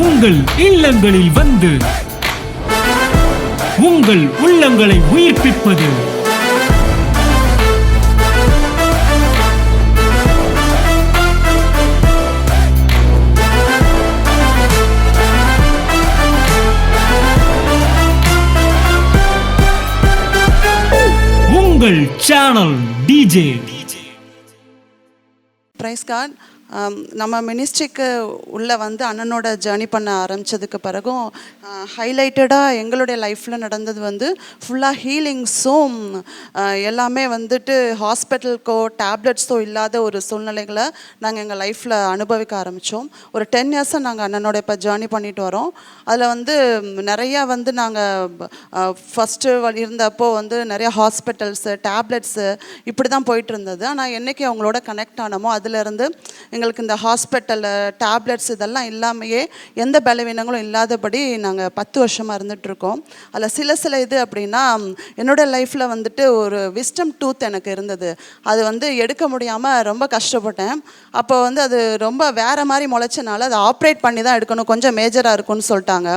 உங்கள் இல்லங்களில் வந்து உங்கள் உள்ளங்களை உயிர்ப்பிப்பது உங்கள் சேனல் டிஜே. Price God. நம்ம மினிஸ்ட்ரிக்கு உள்ளே வந்து அண்ணனோட ஜேர்னி பண்ண ஆரம்பித்ததுக்கு பிறகும் ஹைலைட்டடாக எங்களுடைய லைஃப்பில் நடந்தது வந்து ஃபுல்லாக ஹீலிங்ஸும் எல்லாமே வந்துட்டு ஹாஸ்பிட்டலுக்கோ டேப்லெட்ஸோ இல்லாத ஒரு சூழ்நிலைகளை நாங்கள் எங்கள் லைஃப்பில் அனுபவிக்க ஆரம்பித்தோம். ஒரு 10 இயர்ஸாக நாங்கள் அண்ணனோட இப்போ ஜேர்னி பண்ணிட்டு வரோம். அதில் வந்து நிறையா வந்து நாங்கள் ஃபஸ்ட்டு இருந்தப்போ வந்து நிறையா ஹாஸ்பிட்டல்ஸு டேப்லெட்ஸு இப்படி தான் போயிட்டு இருந்தது. ஆனால் என்றைக்கு அவங்களோட கனெக்ட் ஆனமோ அதுலேருந்து எங்களுக்கு இந்த ஹாஸ்பிட்டலு டேப்லெட்ஸ் இதெல்லாம் இல்லாமையே எந்த பலவீனங்களும் இல்லாதபடி நாங்கள் 10 வருஷமாக இருந்துகிட்ருக்கோம். அதில் சில இது அப்படின்னா என்னோடய லைஃப்பில் வந்துட்டு ஒரு விஸ்டம் டூத் எனக்கு இருந்தது. அது வந்து எடுக்க முடியாமல் ரொம்ப கஷ்டப்பட்டேன். அப்போ வந்து அது ரொம்ப வேறு மாதிரி முளைச்சனால அதை ஆப்ரேட் பண்ணி தான் எடுக்கணும், கொஞ்சம் மேஜராக இருக்கும்னு சொல்லிட்டாங்க.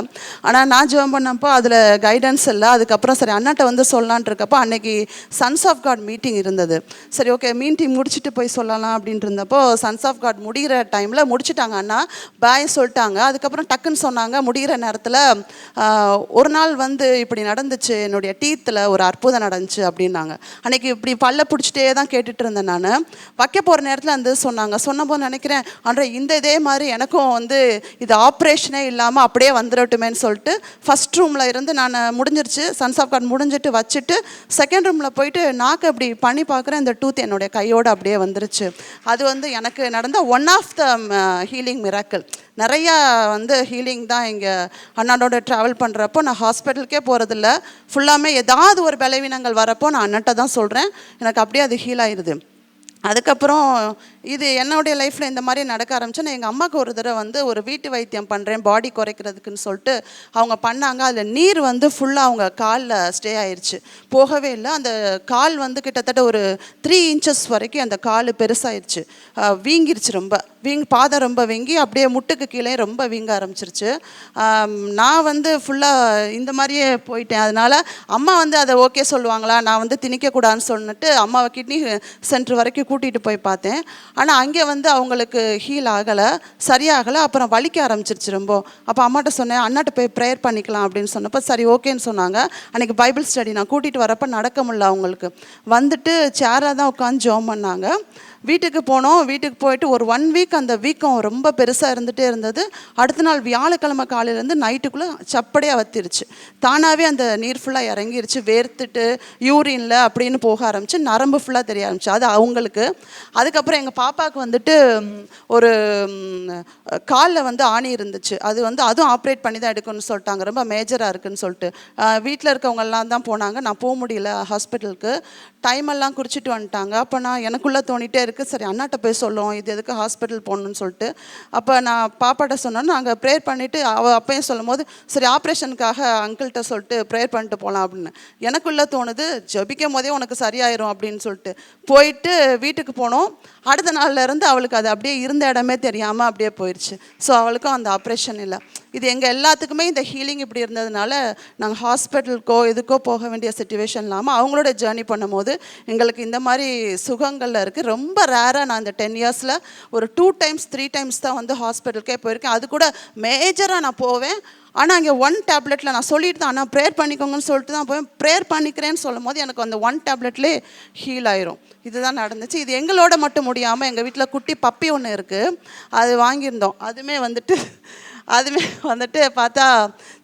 ஆனால் நான் ஜெபம் பண்ணப்போ அதில் கைடன்ஸ் இல்லை. அதுக்கப்புறம் சரி அண்ணாட்ட வந்து சொல்லலான்ட்டு இருக்கப்போ அன்னைக்கு சன்ஸ் ஆஃப் காட் மீட்டிங் இருந்தது. சரி ஓகே மீட்டிங் முடிச்சுட்டு போய் சொல்லலாம் அப்படின்ட்டு இருந்தப்போ சன்ஸ் ஆஃப் காட் முடிகிற டைமில் முடிச்சுட்டாங்க. அண்ணா பாய் சொல்லிட்டாங்க. அதுக்கப்புறம் டக்குன்னு சொன்னாங்க முடிகிற நேரத்தில் ஒரு நாள் வந்து இப்படி நடந்துச்சு, என்னுடைய டீத்தில் ஒரு அற்புதம் நடந்துச்சு அப்படின்னாங்க. அன்றைக்கி இப்படி பல்ல பிடிச்சிட்டே தான் கேட்டுட்டு இருந்தேன். நான் வைக்க போகிற நேரத்தில் வந்து சொன்னபோது நினைக்கிறேன் அன்றே இதே மாதிரி எனக்கும் வந்து இது ஆப்ரேஷனே இல்லாமல் அப்படியே வந்துடட்டுமேன்னு சொல்லிட்டு ஃபஸ்ட் ரூமில் இருந்து நான் முடிஞ்சிருச்சு, சன்ஸ் ஆஃப் காட் முடிஞ்சிட்டு வச்சுட்டு செகண்ட் ரூமில் போயிட்டு நாக்கு அப்படி பண்ணி பார்க்குறேன், இந்த டூத் என்னுடைய கையோடு அப்படியே வந்துருச்சு. அது வந்து எனக்கு நடந்த one of the healing miracle. நிறையா வந்து ஹீலிங் தான் இங்கே அண்ணாடோட ட்ராவல் பண்ணுறப்போ நான் ஹாஸ்பிட்டலுக்கே போகிறதில்ல. ஃபுல்லாமே ஏதாவது ஒரு பலவீனங்கள் வரப்போ நான் அண்ணாட்ட தான் சொல்கிறேன், எனக்கு அப்படியே அது ஹீல் ஆயிடுது. அதுக்கப்புறம் இது என்னுடைய லைஃப்பில் இந்த மாதிரி நடக்க ஆரம்பிச்சு. நான் எங்கள் அம்மாவுக்கு ஒரு தடவை வந்து ஒரு வீட்டு வைத்தியம் பண்ணுறேன் பாடி குறைக்கிறதுக்குன்னு சொல்லிட்டு அவங்க பண்ணாங்க. அதில் நீர் வந்து ஃபுல்லாக அவங்க காலில் ஸ்டே ஆயிடுச்சு, போகவே இல்லை. அந்த கால் வந்து கிட்டத்தட்ட ஒரு 3 இன்ச்சஸ் வரைக்கும் அந்த கால் பெருசாகிடுச்சு, வீங்கிருச்சு, ரொம்ப பாதம் ரொம்ப வீங்கி அப்படியே முட்டுக்கு கீழே ரொம்ப வீங்க ஆரம்பிச்சிருச்சு. நான் வந்து ஃபுல்லாக இந்த மாதிரியே போயிட்டேன். அதனால் அம்மா வந்து அதை ஓகே சொல்லுவாங்களா, நான் வந்து திணிக்கக்கூடாதுன்னு சொல்லிட்டு அம்மாவை கிட்னி சென்டர் வரைக்கும் கூட்டிகிட்டு போய் பார்த்தேன். ஆனால் அங்கே வந்து அவங்களுக்கு ஹீல் ஆகலை, சரியாகலை. அப்புறம் வலிக்க ஆரம்பிச்சிருச்சு ரொம்ப. அப்போ அம்மாட்ட சொன்னேன் அண்ணாட்ட போய் ப்ரேயர் பண்ணிக்கலாம் அப்படின்னு சொன்னப்போ சரி ஓகேன்னு சொன்னாங்க. அன்றைக்கி பைபிள் ஸ்டடி நான் கூட்டிகிட்டு வரப்போ நடக்க முடியல அவங்களுக்கு. வந்துட்டு சேராக தான் உட்காந்து ஜெபம் பண்ணாங்க. வீட்டுக்கு போனோம். வீட்டுக்கு போயிட்டு ஒரு 1 வீக் அந்த வீக்கம் ரொம்ப பெருசாக இருந்துகிட்டே இருந்தது. அடுத்த நாள் வியாழக்கிழமை காலையிலேருந்து நைட்டுக்குள்ளே சப்படையாக வத்திருச்சு. தானாகவே அந்த நீர் ஃபுல்லாக இறங்கிருச்சு, வேர்த்துட்டு யூரின்ல அப்படின்னு போக ஆரம்பிச்சு, நரம்பு ஃபுல்லாக தெரிய ஆரம்பிச்சு. அது அவங்களுக்கு. அதுக்கப்புறம் எங்கள் பாப்பாவுக்கு வந்துட்டு ஒரு காலில் வந்து ஆணி இருந்துச்சு. அது வந்து அதுவும் ஆப்ரேட் பண்ணி தான் எடுக்கணும்னு சொல்லிட்டாங்க, ரொம்ப மேஜராக இருக்குதுன்னு சொல்லிட்டு. வீட்டில் இருக்கவங்கெல்லாம் தான் போனாங்க, நான் போக முடியல ஹாஸ்பிட்டலுக்கு. டைமெல்லாம் குறிச்சிட்டு வந்துட்டாங்க. அப்போ நான் எனக்குள்ளே தோணிகிட்டே சரி அண்ணாட்ட போய் சொல்லுவோம் இது எதுக்கு ஹாஸ்பிட்டல் போகணுன்னு சொல்லிட்டு. அப்போ நான் பாப்பாட்ட சொன்னோன்னா நாங்கள் ப்ரேயர் பண்ணிவிட்டு அவள் அப்பையும் சொல்லும் போது சரி ஆப்ரேஷனுக்காக அங்கிள்கிட்ட சொல்லிட்டு ப்ரேயர் பண்ணிட்டு போகலாம் அப்படின்னு எனக்குள்ளே தோணுது. ஜபிக்கும் போதே உனக்கு சரியாயிரும் அப்படின்னு சொல்லிட்டு போயிட்டு வீட்டுக்கு போனோம். அடுத்த நாள்லேருந்து அவளுக்கு அது அப்படியே இருந்த இடமே தெரியாமல் அப்படியே போயிடுச்சு. ஸோ அவளுக்கும் அந்த ஆப்ரேஷன் இல்லை. இது எங்கள் எல்லாத்துக்குமே இந்த ஹீலிங் இப்படி இருந்ததுனால நாங்கள் ஹாஸ்பிட்டலுக்கோ இதுக்கோ போக வேண்டிய சிச்சுவேஷன் இல்லாமல் அவங்களோட ஜேர்னி பண்ணும்போது எங்களுக்கு இந்த மாதிரி சுகங்களில் இருக்குது. ரொம்ப ரேராக நான் இந்த 10 இயர்ஸில் ஒரு 2 டைம்ஸ் 3 டைம்ஸ் தான் வந்து ஹாஸ்பிட்டலுக்கே போயிருக்கேன். அது கூட மேஜராக நான் போவேன். ஆனால் அங்கே 1 டேப்லெட்டில் நான் சொல்லிட்டு தான் ஆனால் ப்ரேயர் பண்ணிக்கோங்கன்னு சொல்லிட்டு தான் போவேன். ப்ரேயர் பண்ணிக்கிறேன்னு சொல்லும் போது எனக்கு அந்த 1 டேப்லெட்லேயே ஹீல் ஆயிரும். இதுதான் நடந்துச்சு. இது எங்களோட மட்டும் முடியாமல் எங்கள் வீட்டில் குட்டி பப்பி ஒன்று இருக்குது, அது வாங்கியிருந்தோம். அதுவுமே வந்துட்டு பார்த்தா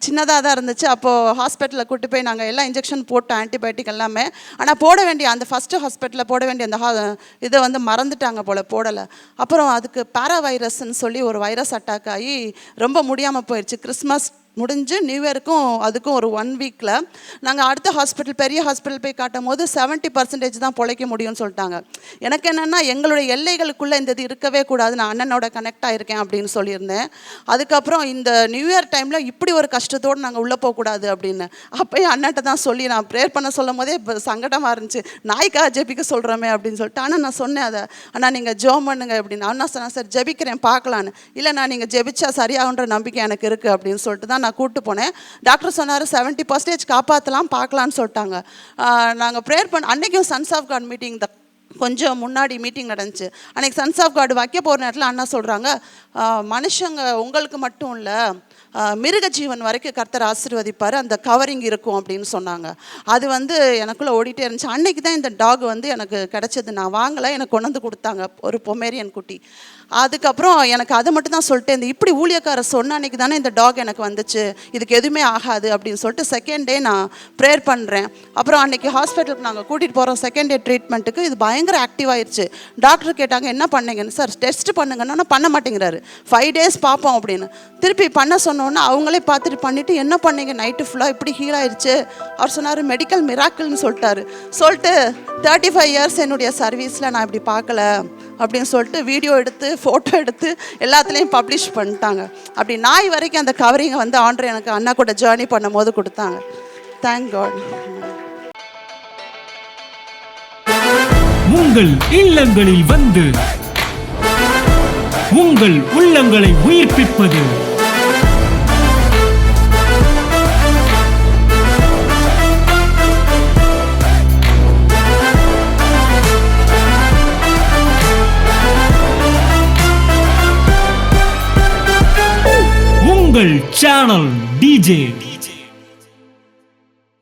சின்னதாக தான் இருந்துச்சு. அப்போது ஹாஸ்பிட்டலில் கூட்டி போய் நாங்கள் எல்லாம் இன்ஜெக்ஷன் போட்டோம், ஆன்டிபயோட்டிக் எல்லாமே. ஆனால் போட வேண்டிய அந்த ஃபஸ்ட்டு ஹாஸ்பிட்டலில் போட வேண்டிய அந்த இதை வந்து மறந்துட்டாங்க போல், போடலை. அப்புறம் அதுக்கு பேராவைரஸ்ன்னு சொல்லி ஒரு வைரஸ் அட்டாக் ஆகி ரொம்ப முடியாமல் போயிடுச்சு. கிறிஸ்மஸ் முடிஞ்சு நியூ இயருக்கும் அதுக்கும் ஒரு 1 வீக்கில் நாங்கள் அடுத்த ஹாஸ்பிட்டல் பெரிய ஹாஸ்பிட்டல் போய் காட்டும் போது 70% தான் பொழைக்க முடியும்னு சொல்லிட்டாங்க. எனக்கு என்னென்னா எங்களுடைய எல்லைகளுக்குள்ளே இந்த இது இருக்கவே கூடாது, நான் அண்ணனோட கனெக்ட் ஆகிருக்கேன் அப்படின்னு சொல்லியிருந்தேன். அதுக்கப்புறம் இந்த நியூ இயர் டைமில் இப்படி ஒரு கஷ்டத்தோடு நாங்கள் உள்ளே போகக்கூடாது அப்படின்னு அப்போயே அண்ணன்ட்ட தான் சொல்லி நான் ப்ரேயர் பண்ண சொல்லும் போதே இப்போ சங்கடமாக இருந்துச்சு, நாய்க்காக ஜெபிக்க சொல்கிறோமே அப்படின்னு சொல்லிட்டு. ஆனால் நான் சொன்னேன் அதை, அண்ணா நீங்கள் ஜெபம் பண்ணுங்க அப்படின்னு. அண்ணா சொன்னேன் சார் ஜெபிக்கிறேன் பார்க்கலான்னு. இல்லை நான் நீங்கள் ஜெபிச்சா சரியாகுன்ற நம்பிக்கை எனக்கு இருக்குது அப்படின்னு சொல்லிட்டு தான் நான் கூப்பிட்டு போனேன். டாக்டர் சொன்னார் 70% காப்பாற்றலாம் பார்க்கலான்னு சொல்லிட்டாங்க. நாங்கள் ப்ரேயர் பண்ண அன்றைக்கும் சன்ஸ் ஆஃப் காட் மீட்டிங் தான், கொஞ்சம் முன்னாடி மீட்டிங் நடந்துச்சு. அன்றைக்கி சன்ஸ் ஆஃப் காட் வைக்க போகிற நேரத்தில் அண்ணா சொல்கிறாங்க, மனுஷங்க உங்களுக்கு மட்டும் இல்லை மிருக ஜீவன் வரைக்கும் கர்த்தர் ஆசீர்வதிப்பார், அந்த கவரிங் இருக்கும் அப்படின்னு சொன்னாங்க. அது வந்து எனக்குள்ளே ஓடிட்டே இருந்துச்சு. அன்னைக்கு தான் இந்த டாக் வந்து எனக்கு கிடச்சது. நான் வாங்கலை, எனக்கு கொண்டு வந்து கொடுத்தாங்க, ஒரு பொமேரியன் குட்டி. அதுக்கப்புறம் எனக்கு அதை மட்டும் தான் சொல்லிட்டு இந்த இப்படி ஊழியக்காரர் சொன்ன அன்றைக்கி தானே இந்த டாக் எனக்கு வந்துச்சு, இதுக்கு எதுவுமே ஆகாது அப்படின்னு சொல்லிட்டு செகண்ட் டே நான் ப்ரேயர் பண்ணுறேன். அப்புறம் அன்றைக்கி ஹாஸ்பிட்டலுக்கு நாங்கள் கூட்டிகிட்டு போகிறோம் செகண்ட் டே ட்ரீட்மெண்ட்டுக்கு. இது பயங்கர ஆக்டிவ் ஆயிடுச்சு. டாக்டர் கேட்டாங்க என்ன பண்ணீங்கன்னு. சார் டெஸ்ட் பண்ணுங்கன்னா பண்ண மாட்டேங்கிறாரு, 5 days பார்ப்போம் அப்படின்னு. திருப்பி பண்ண சொன்னோன்னா அவங்களே பார்த்துட்டு பண்ணிவிட்டு என்ன பண்ணீங்க நைட்டு ஃபுல்லாக இப்படி ஹீல் ஆயிடுச்சு. அவர் சொன்னார் மெடிக்கல் மிராக்கிள்னு சொல்லிட்டு 35 years என்னுடைய சர்வீஸில் நான் இப்படி பார்க்கல அப்படின்னு சொல்லிட்டு வீடியோ எடுத்து ஃபோட்டோ எடுத்து எல்லாத்துலேயும் பப்ளிஷ் பண்ணிட்டாங்க. அப்படி நாய் வரைக்கும் அந்த கவரிங்கை வந்து ஆண்டர் எனக்கு அண்ணா கூட ஜேர்னி பண்ணும் போது கொடுத்தாங்க. Thank God. உங்கள் இல்லங்களில் வந்து உங்கள் உள்ளங்களை உயிர்ப்பிப்பது உங்கள் சேனல் டிஜே.